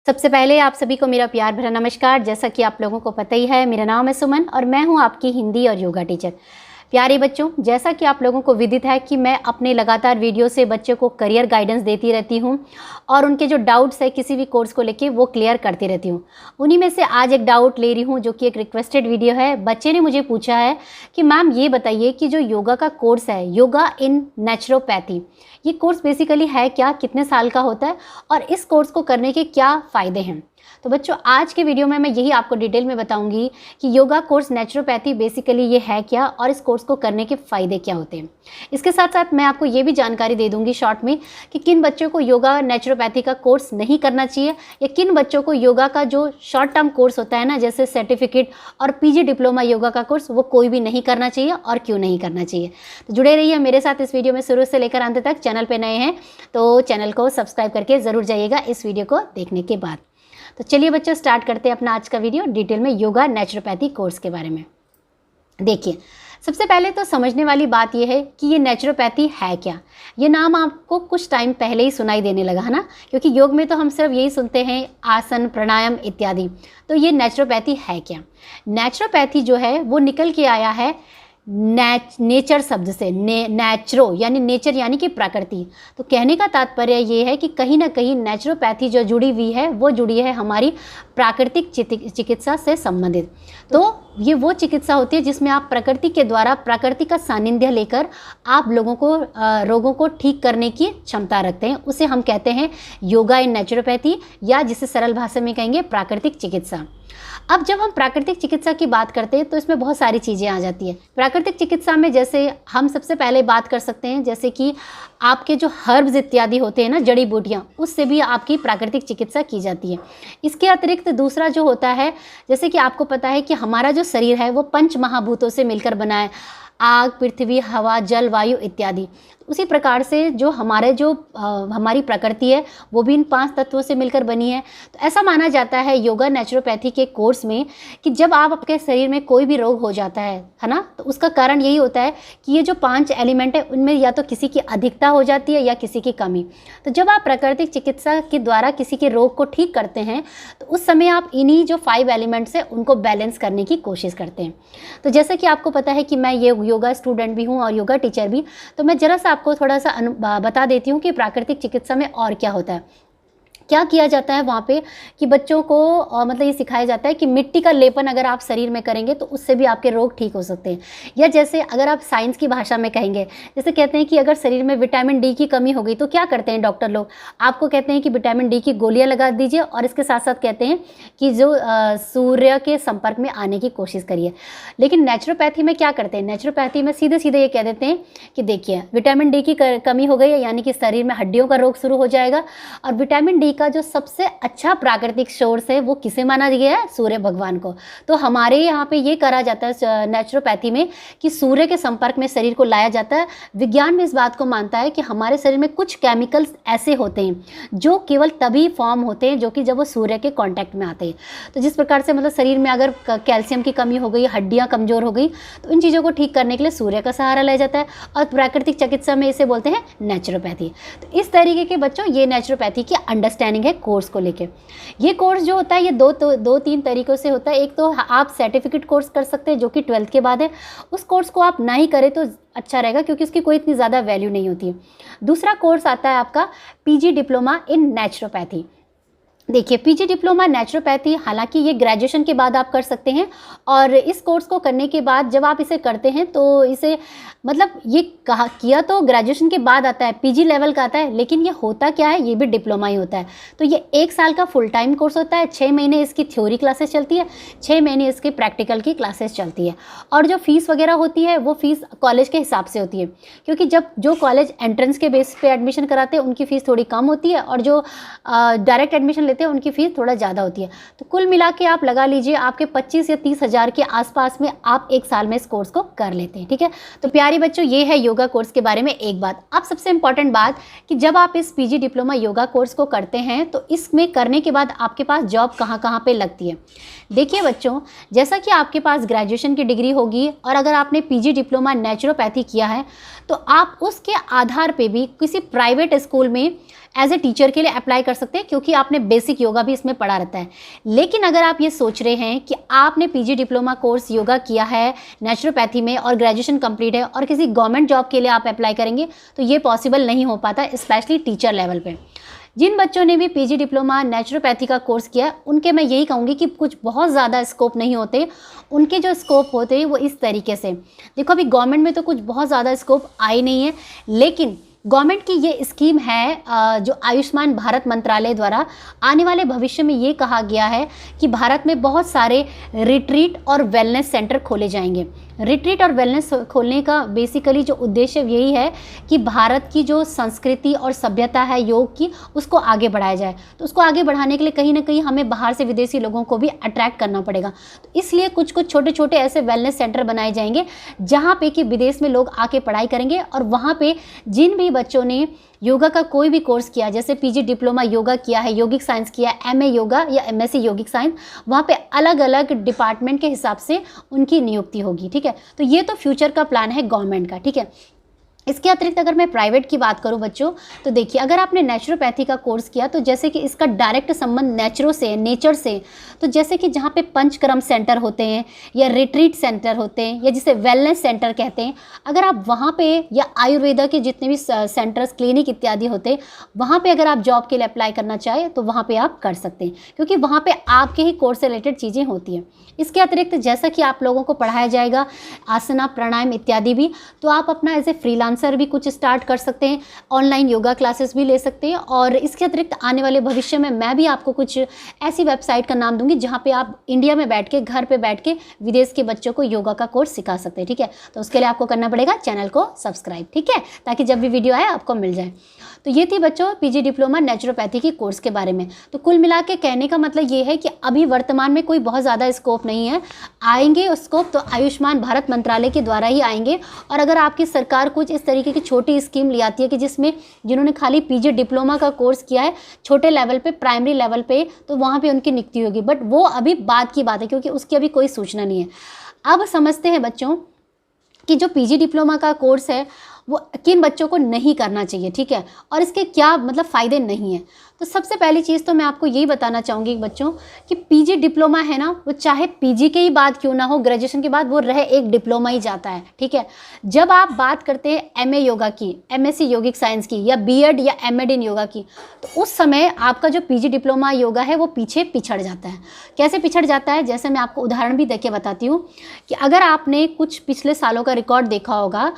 सबसे पहले आप सभी को मेरा प्यार भरा नमस्कार। जैसा कि आप लोगों को पता ही है, मेरा नाम है सुमन और मैं हूं आपकी हिंदी और योगा टीचर। प्यारे बच्चों, जैसा कि आप लोगों को विदित है कि मैं अपने लगातार वीडियो से बच्चों को करियर गाइडेंस देती रहती हूं और उनके जो डाउट्स है किसी भी कोर्स को लेके वो क्लियर करती रहती हूं। उन्हीं में से आज एक डाउट ले रही हूं जो कि एक रिक्वेस्टेड वीडियो है। बच्चे ने मुझे पूछा है कि मैम ये बताइए कि जो योगा का कोर्स है, योगा इन नेचुरोपैथी, ये कोर्स बेसिकली है क्या, कितने साल का होता है और इस कोर्स को करने के क्या फ़ायदे हैं। तो बच्चों, आज के वीडियो में मैं यही आपको डिटेल में बताऊंगी कि योगा कोर्स नेचुरोपैथी बेसिकली ये है क्या और इस कोर्स को करने के फ़ायदे क्या होते हैं। इसके साथ साथ मैं आपको ये भी जानकारी दे दूंगी शॉर्ट में कि किन बच्चों को योगा नेचुरोपैथी का कोर्स नहीं करना चाहिए या किन बच्चों को योगा का जो शॉर्ट टर्म कोर्स होता है ना, जैसे सर्टिफिकेट और पीजी डिप्लोमा योगा का कोर्स, वो कोई भी नहीं करना चाहिए और क्यों नहीं करना चाहिए। तो जुड़े रहिए मेरे साथ इस वीडियो में शुरू से लेकर अंत तक। चैनल पर नए हैं तो चैनल को सब्सक्राइब करके ज़रूर जाइएगा इस वीडियो को देखने के बाद। तो चलिए बच्चों, स्टार्ट करते हैं अपना आज का वीडियो डिटेल में योगा नेचुरोपैथी कोर्स के बारे में। देखिए, सबसे पहले तो समझने वाली बात यह है कि ये नेचुरोपैथी है क्या। ये नाम आपको कुछ टाइम पहले ही सुनाई देने लगा है ना, क्योंकि योग में तो हम सिर्फ यही सुनते हैं, आसन, प्राणायाम इत्यादि। तो ये नेचुरोपैथी है क्या। नेचुरोपैथी जो है वो निकल के आया है नेचर शब्द से, नेचुरो यानी नेचर यानी कि प्रकृति। तो कहने का तात्पर्य ये है कि कहीं ना कहीं नेचुरोपैथी जो जुड़ी हुई है वो जुड़ी है हमारी प्राकृतिक चिकित्सा से संबंधित। तो ये वो चिकित्सा होती है जिसमें आप प्रकृति के द्वारा प्रकृति का सानिध्य लेकर आप लोगों को रोगों को ठीक करने की क्षमता रखते हैं। उसे हम कहते हैं योगा इन नेचुरोपैथी, या जिसे सरल भाषा में कहेंगे प्राकृतिक चिकित्सा। अब जब हम प्राकृतिक चिकित्सा की बात करते हैं तो इसमें बहुत सारी चीज़ें आ जाती है। प्राकृतिक चिकित्सा में जैसे हम सबसे पहले बात कर सकते हैं, जैसे कि आपके जो हर्ब्स इत्यादि होते हैं ना, जड़ी बूटियाँ, उससे भी आपकी प्राकृतिक चिकित्सा की जाती है। इसके अतिरिक्त दूसरा जो होता है, जैसे कि आपको पता है कि हमारा जो शरीर है वो पंच महाभूतों से मिलकर बना है, आग, पृथ्वी, हवा, जल, वायु इत्यादि। उसी प्रकार से जो हमारी प्रकृति है वो भी इन 5 तत्वों से मिलकर बनी है। तो ऐसा माना जाता है योगा नेचुरोपैथी के कोर्स में कि जब आपके शरीर में कोई भी रोग हो जाता है ना, तो उसका कारण यही होता है कि ये जो 5 एलिमेंट है उनमें या तो किसी की अधिकता हो जाती है या किसी की कमी। तो जब आप प्राकृतिक चिकित्सा के द्वारा किसी के रोग को ठीक करते हैं तो उस समय आप इन्हीं जो 5 एलिमेंट्स है उनको बैलेंस करने की कोशिश करते हैं। तो जैसे कि आपको पता है कि मैं ये योगा स्टूडेंट भी हूँ और योगा टीचर भी, तो मैं जरा सा आपको थोड़ा सा बता देती हूँ कि प्राकृतिक चिकित्सा में और क्या होता है, क्या किया जाता है वहाँ पे। कि बच्चों को मतलब ये सिखाया जाता है कि मिट्टी का लेपन अगर आप शरीर में करेंगे तो उससे भी आपके रोग ठीक हो सकते हैं। या जैसे अगर आप साइंस की भाषा में कहेंगे, जैसे कहते हैं कि अगर शरीर में विटामिन डी की कमी हो गई तो क्या करते हैं डॉक्टर लोग, आपको कहते हैं कि विटामिन डी की गोलियां लगा दीजिए और इसके साथ साथ कहते हैं कि जो सूर्य के संपर्क में आने की कोशिश करिए। लेकिन नेचुरोपैथी में क्या करते हैं, नेचुरोपैथी में सीधे सीधे ये कह देते हैं कि देखिए विटामिन डी की कमी हो गई है यानी कि शरीर में हड्डियों का रोग शुरू हो जाएगा। और विटामिन डी का जो सबसे अच्छा प्राकृतिक सोर्स है वो किसे माना गया है, सूर्य भगवान को। तो हमारे यहाँ पे ये करा जाता है नेचुरोपैथी में कि सूर्य के संपर्क में शरीर को लाया जाता है। विज्ञान में इस बात को मानता है कि हमारे शरीर में कुछ केमिकल्स ऐसे होते हैं जो केवल तभी फॉर्म होते हैं जो कि जब वो सूर्य के कांटेक्ट में आते हैं। तो जिस प्रकार से मतलब शरीर में अगर कैल्शियम की कमी हो गई, हड्डियाँ कमजोर हो गई, तो इन चीज़ों को ठीक करने के लिए सूर्य का सहारा लिया जाता है और प्राकृतिक चिकित्सा में इसे बोलते हैं नेचुरोपैथी। तो इस तरीके के बच्चों ये नेचुरोपैथी की अंडरस्टैंडिंग है कोर्स को लेके। ये कोर्स जो होता है ये दो तीन तरीकों से होता है। एक तो आप सर्टिफिकेट कोर्स कर सकते हैं जो कि 12th के बाद है, उस कोर्स को आप ना ही करें तो अच्छा रहेगा क्योंकि उसकी कोई इतनी ज़्यादा वैल्यू नहीं होती है। दूसरा कोर्स आता है आपका पीजी डिप्लोमा इन नेचुरोपैथी। देखिए, पीजी डिप्लोमा नेचुरोपैथी, हालांकि ये ग्रेजुएशन के बाद आप कर सकते हैं और इस कोर्स को करने के बाद जब आप इसे करते हैं तो इसे मतलब ये किया तो ग्रेजुएशन के बाद आता है, पीजी लेवल का आता है, लेकिन ये होता क्या है, ये भी डिप्लोमा ही होता है। तो ये 1 साल का फुल टाइम कोर्स होता है। 6 महीने इसकी थ्योरी क्लासेस चलती है, 6 महीने इसकी प्रैक्टिकल की क्लासेस चलती है। और जो फीस वगैरह होती है वो फीस कॉलेज के हिसाब से होती है, क्योंकि जब जो कॉलेज एंट्रेंस के बेस पे एडमिशन कराते हैं उनकी फ़ीस थोड़ी कम होती है और जो डायरेक्ट एडमिशन लेते हैं उनकी फ़ीस थोड़ा ज़्यादा होती है। तो कुल मिला के आप लगा लीजिए आपके 25 या 30 हज़ार के आसपास में आप 1 साल में इस कोर्स को कर लेते हैं। ठीक है, तो प्यारे बच्चों, ये है योगा कोर्स के बारे में एक बात। अब सबसे इंपॉर्टेंट बात कि जब आप इस पीजी डिप्लोमा योगा कोर्स को करते हैं तो इसमें करने के बाद आपके पास जॉब कहाँ पे लगती है। देखिए बच्चों, जैसा कि आपके पास ग्रेजुएशन की डिग्री होगी और अगर आपने पीजी डिप्लोमा नेचुरोपैथी किया है तो आप उसके आधार पे भी किसी प्राइवेट स्कूल में एज ए टीचर के लिए अप्लाई कर सकते हैं, क्योंकि आपने बेसिक योगा भी इसमें पढ़ा रहता है। लेकिन अगर आप ये सोच रहे हैं कि आपने पीजी डिप्लोमा कोर्स योगा किया है नेचुरोपैथी में और ग्रेजुएशन कंप्लीट है और किसी गवर्नमेंट जॉब के लिए आप अप्लाई करेंगे, तो ये पॉसिबल नहीं हो पाता, स्पेशली टीचर लेवल पे। जिन बच्चों ने भी पीजी डिप्लोमा नेचुरोपैथी का कोर्स किया है, उनके मैं यही कहूँगी कि कुछ बहुत ज़्यादा स्कोप नहीं होते। उनके जो स्कोप होते हैं वो इस तरीके से, देखो अभी गवर्नमेंट में तो कुछ बहुत ज़्यादा स्कोप आई नहीं है, लेकिन गवर्नमेंट की ये स्कीम है जो आयुष्मान भारत मंत्रालय द्वारा आने वाले भविष्य में ये कहा गया है कि भारत में बहुत सारे रिट्रीट और वेलनेस सेंटर खोले जाएंगे। रिट्रीट और वेलनेस खोलने का बेसिकली जो उद्देश्य यही है कि भारत की जो संस्कृति और सभ्यता है योग की, उसको आगे बढ़ाया जाए। तो उसको आगे बढ़ाने के लिए कहीं ना कहीं हमें बाहर से विदेशी लोगों को भी अट्रैक्ट करना पड़ेगा। तो इसलिए कुछ कुछ छोटे छोटे ऐसे वेलनेस सेंटर बनाए जाएंगे जहाँ पे कि विदेश में लोग आके पढ़ाई करेंगे, और वहाँ पे जिन भी बच्चों ने योगा का कोई भी कोर्स किया, जैसे पीजी डिप्लोमा योगा किया है, योगिक साइंस किया है, एमए योगा या एमएससी योगिक साइंस, वहाँ पे अलग अलग डिपार्टमेंट के हिसाब से उनकी नियुक्ति होगी। ठीक है, तो ये तो फ्यूचर का प्लान है गवर्नमेंट का। ठीक है, इसके अतिरिक्त अगर मैं प्राइवेट की बात करूं बच्चों, तो देखिए अगर आपने नेचुरोपैथी का कोर्स किया, तो जैसे कि इसका डायरेक्ट संबंध नेचर से, तो जैसे कि जहाँ पे पंचकर्म सेंटर होते हैं या रिट्रीट सेंटर होते हैं या जिसे वेलनेस सेंटर कहते हैं, अगर आप वहाँ पे या आयुर्वेदा के जितने भी सेंटर्स, क्लिनिक इत्यादि होते हैं, वहाँ पे अगर आप जॉब के लिए अप्लाई करना चाहें तो वहाँ पे आप कर सकते हैं, क्योंकि वहाँ पे आपके ही कोर्स से रिलेटेड चीज़ें होती हैं। इसके अतिरिक्त जैसा कि आप लोगों को पढ़ाया जाएगा आसना, प्राणायाम इत्यादि भी, तो आप अपना एज ए फ्रीलांसर भी कुछ स्टार्ट कर सकते हैं, ऑनलाइन योगा क्लासेस भी ले सकते हैं। और इसके अतिरिक्त आने वाले भविष्य में मैं भी आपको कुछ ऐसी वेबसाइट का नाम दूंगी जहाँ पे आप इंडिया में बैठ के, घर पे बैठ के विदेश के बच्चों को योगा का कोर्स सिखा सकते हैं। ठीक है, तो उसके लिए आपको करना पड़ेगा चैनल को सब्सक्राइब, ठीक है, ताकि जब भी वीडियो आए आपको मिल जाए। तो ये थी बच्चों पीजी डिप्लोमा नेचुरोपैथी की कोर्स के बारे में। तो कुल मिला के कहने का मतलब ये है कि अभी वर्तमान में कोई बहुत ज़्यादा स्कोप नहीं है, आएंगे स्कोप तो आयुष्मान भारत मंत्रालय के द्वारा ही आएंगे। और अगर आपकी सरकार कुछ इस तरीके की छोटी स्कीम ले आती है कि जिसमें जिन्होंने खाली पीजी डिप्लोमा का कोर्स किया है छोटे लेवल पे, प्राइमरी लेवल पे, तो वहाँ पे उनकी नियुक्ति होगी, बट वो अभी बाद की बात है, क्योंकि उसकी अभी कोई सूचना नहीं है। अब समझते हैं बच्चों कि जो पीजी डिप्लोमा का कोर्स है वो किन बच्चों को नहीं करना चाहिए, ठीक है, और इसके क्या मतलब फ़ायदे नहीं हैं। तो सबसे पहली चीज़ तो मैं आपको यही बताना चाहूँगी बच्चों कि पीजी डिप्लोमा है ना, वो चाहे पीजी के ही बाद क्यों ना हो, ग्रेजुएशन के बाद वो रहे एक डिप्लोमा ही जाता है। ठीक है, जब आप बात करते हैं एमए योगा की, एमएससी योगिक साइंस की, या बीएड या एमएड इन योगा की, तो उस समय आपका जो पीजी डिप्लोमा योगा है वो पीछे पिछड़ जाता है। कैसे पिछड़ जाता है, जैसे मैं आपको उदाहरण भी देके बताती हूँ कि अगर आपने कुछ पिछले सालों का रिकॉर्ड देखा होगा,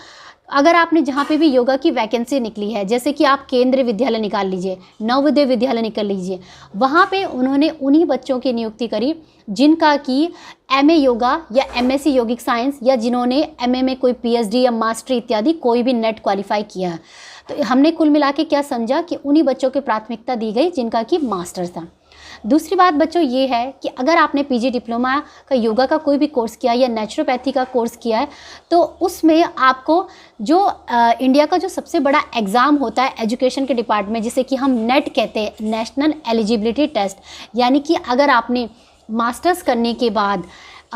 अगर आपने जहाँ पे भी योगा की वैकेंसी निकली है, जैसे कि आप केंद्रीय विद्यालय निकाल लीजिए, नवोदय विद्यालय निकाल लीजिए, वहाँ पे उन्होंने उन्हीं बच्चों की नियुक्ति करी जिनका कि एमए योगा या एमएससी योगिक साइंस, या जिन्होंने एमए में कोई पीएचडी या मास्टरी इत्यादि कोई भी नेट क्वालिफाई किया है। तो हमने कुल मिला के क्या समझा कि उन्हीं बच्चों को प्राथमिकता दी गई जिनका कि मास्टर्स था। दूसरी बात बच्चों ये है कि अगर आपने पीजी डिप्लोमा का योगा का कोई भी कोर्स किया या नेचुरोपैथी का कोर्स किया है, तो उसमें आपको जो इंडिया का जो सबसे बड़ा एग्ज़ाम होता है एजुकेशन के डिपार्टमेंट, जिसे कि हम नेट कहते हैं, नेशनल एलिजिबिलिटी टेस्ट, यानी कि अगर आपने मास्टर्स करने के बाद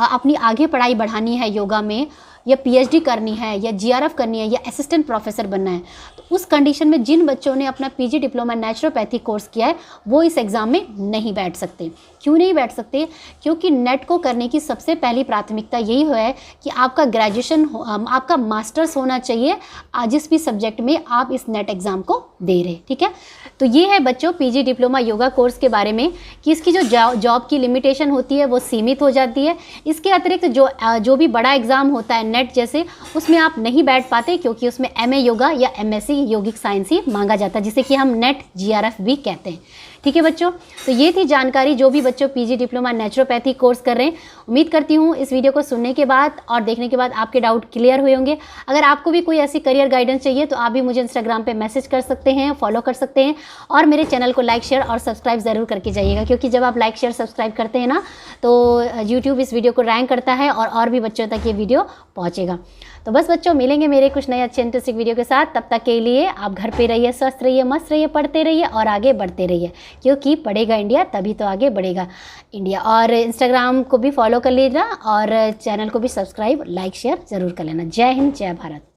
अपनी आगे पढ़ाई बढ़ानी है योगा में, या पीएचडी करनी है, या जीआरएफ करनी है, या असिस्टेंट प्रोफेसर बनना है, तो उस कंडीशन में जिन बच्चों ने अपना पीजी डिप्लोमा नेचुरोपैथी कोर्स किया है वो इस एग्ज़ाम में नहीं बैठ सकते। क्यों नहीं बैठ सकते? क्योंकि नेट को करने की सबसे पहली प्राथमिकता यही है कि आपका ग्रेजुएशन, आपका मास्टर्स होना चाहिए जिस भी सब्जेक्ट में आप इस नेट एग्ज़ाम को दे रहे। ठीक है, तो ये है बच्चों पीजी डिप्लोमा योगा कोर्स के बारे में कि इसकी जो जॉब की लिमिटेशन होती है वो सीमित हो जाती है। इसके अतिरिक्त जो भी बड़ा एग्ज़ाम होता है नेट जैसे, उसमें आप नहीं बैठ पाते, क्योंकि उसमें एमए योगा या एमएससी योगिक साइंस ही मांगा जाता है, जिसे कि हम नेट जीआरएफ भी कहते हैं। ठीक है बच्चों, तो ये थी जानकारी जो भी बच्चों पीजी डिप्लोमा नेचुरोपैथी कोर्स कर रहे हैं। उम्मीद करती हूँ इस वीडियो को सुनने के बाद और देखने के बाद आपके डाउट क्लियर हुए होंगे। अगर आपको भी कोई ऐसी करियर गाइडेंस चाहिए तो आप भी मुझे इंस्टाग्राम पे मैसेज कर सकते हैं, फॉलो कर सकते हैं, और मेरे चैनल को लाइक, शेयर और सब्सक्राइब ज़रूर करके जाइएगा, क्योंकि जब आप लाइक, शेयर, सब्सक्राइब करते हैं ना, तो यूट्यूब इस वीडियो को रैंक करता है और भी बच्चों तक ये वीडियो पहुँचेगा। तो बस बच्चों, मिलेंगे मेरे कुछ नए अच्छे इंटरेस्टिंग वीडियो के साथ। तब तक के लिए आप घर पे रहिए, स्वस्थ रहिए, मस्त रहिए, पढ़ते रहिए और आगे बढ़ते रहिए, क्योंकि पढ़ेगा इंडिया तभी तो आगे बढ़ेगा इंडिया। और इंस्टाग्राम को भी फॉलो कर लीजिएगा और चैनल को भी सब्सक्राइब, लाइक, शेयर ज़रूर कर लेना। जय हिंद, जय भारत।